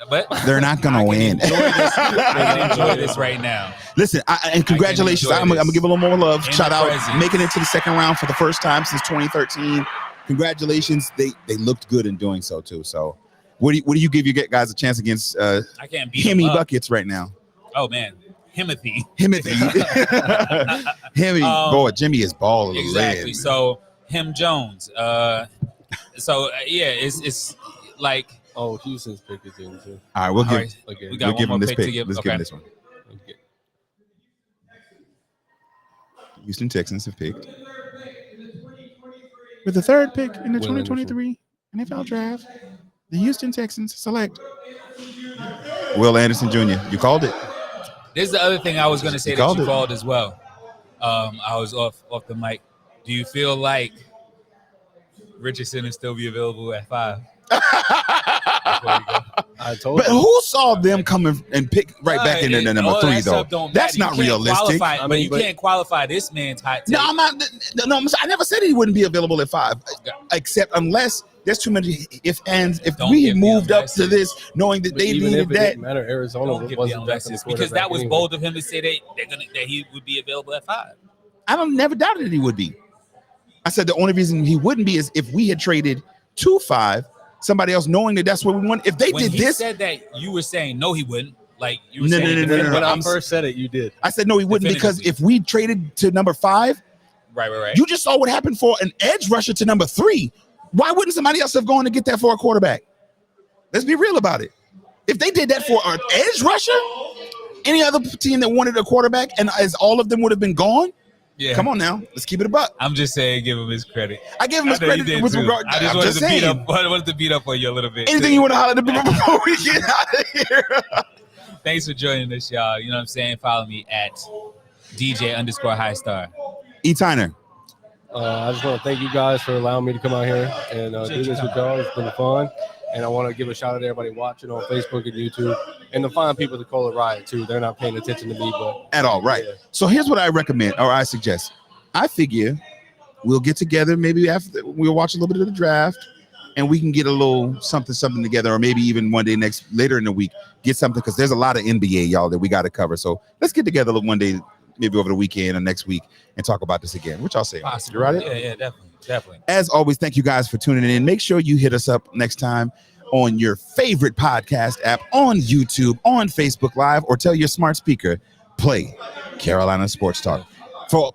But they're not going to win. Enjoy this right now. Listen, and congratulations. I'm going to give a little more love. Shout out making it to the second round for the first time since 2013. Congratulations. They looked good in doing so, too. So what do you give your guys a chance against I can't beat Hemi buckets right now? Oh, man. Himothy. Hemi. Boy, Jimmy is balling. Exactly. Man. So, Jones. It's like Oh, Houston's pick is in too. All right, we'll give. right, Okay. we got We'll one give more him this pick to pick. give. Let's give Okay. him this one. Okay. Houston Texans have picked. With the third pick in the Will 2023 NFL Draft, the Houston Texans select Will Anderson Jr. You called it. This is the other thing I was going to say You that called you it. called as well. I was off the mic. Do you feel like Richardson will still be available at 5? I told But you. who saw them coming and pick right back in the number 3 though? That's not realistic. But you can't qualify this man's hot take. No, I'm not. No, I never said he wouldn't be available at 5, except unless there's too many if ands. If we had moved up to this, knowing that But they even needed if it that, didn't matter, Arizona Don't give wasn't the drafting the unlesses, because that quarterback was anyway. bold of him to say that he would be available at 5. I don't never doubted that he would be. I said the only reason he wouldn't be is if we had traded to 5, somebody else knowing that that's what we want. If they When did he this, said that, you were saying no, he wouldn't. Like you were No, saying, no. When I I'm- first said it, you did. I said no, he wouldn't, because Definitively. if we traded to number 5, right. you just saw what happened for an edge rusher to number 3. Why wouldn't somebody else have gone to get that for a quarterback? Let's be real about it. If they did that for an edge rusher, any other team that wanted a quarterback, and as all of them would have been gone. Yeah. Come on now, let's keep it a buck. I'm just saying, give him his credit. I gave him his know you credit did with too. regard. I just I'm wanted just to beat saying. up. I wanted to beat up on you a little bit. Anything too. you want to holler at me before we get out of here? Thanks for joining us, y'all. You know what I'm saying? Follow me at DJ_Highstar. E. Tyner. I just want to thank you guys for allowing me to come out here and do this with y'all. It's been fun. And I want to give a shout out to everybody watching on Facebook and YouTube, and the fine people that call it Riot too. They're not paying attention to me, but At all, right? Yeah. So here's what I recommend, or I suggest. I figure we'll get together, maybe after we'll watch a little bit of the draft, and we can get a little something together, or maybe even one day later in the week, get something, because there's a lot of NBA, y'all, that we got to cover. So let's get together one day, maybe over the weekend or next week, and talk about this again. What y'all say? Possible. You right? Yeah, definitely. As always, thank you guys for tuning in. Make sure you hit us up next time on your favorite podcast app, on YouTube, on Facebook Live, or tell your smart speaker, play Carolina Sports Talk.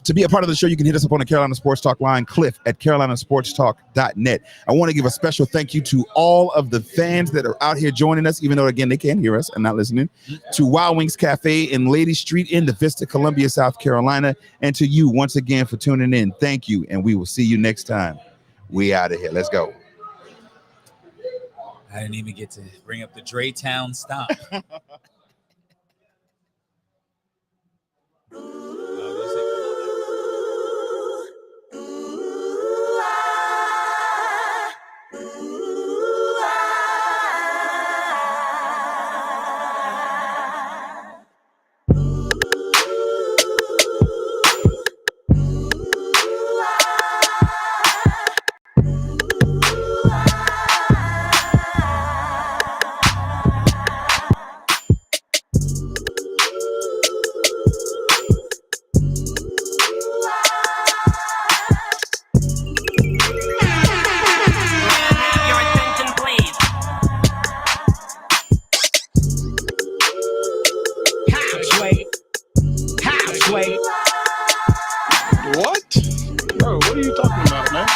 To be a part of the show, you can hit us up on the Carolina Sports Talk line, Cliff at carolinasportstalk.net. I want to give a special thank you to all of the fans that are out here joining us, even though, again, they can't hear us and not listening, to Wild Wings Cafe in Lady Street in the Vista, Columbia, South Carolina, and to you once again for tuning in. Thank you, and we will see you next time. We out of here. Let's go. I didn't even get to bring up the Draytown stomp. What? Bro, what are you talking about, man?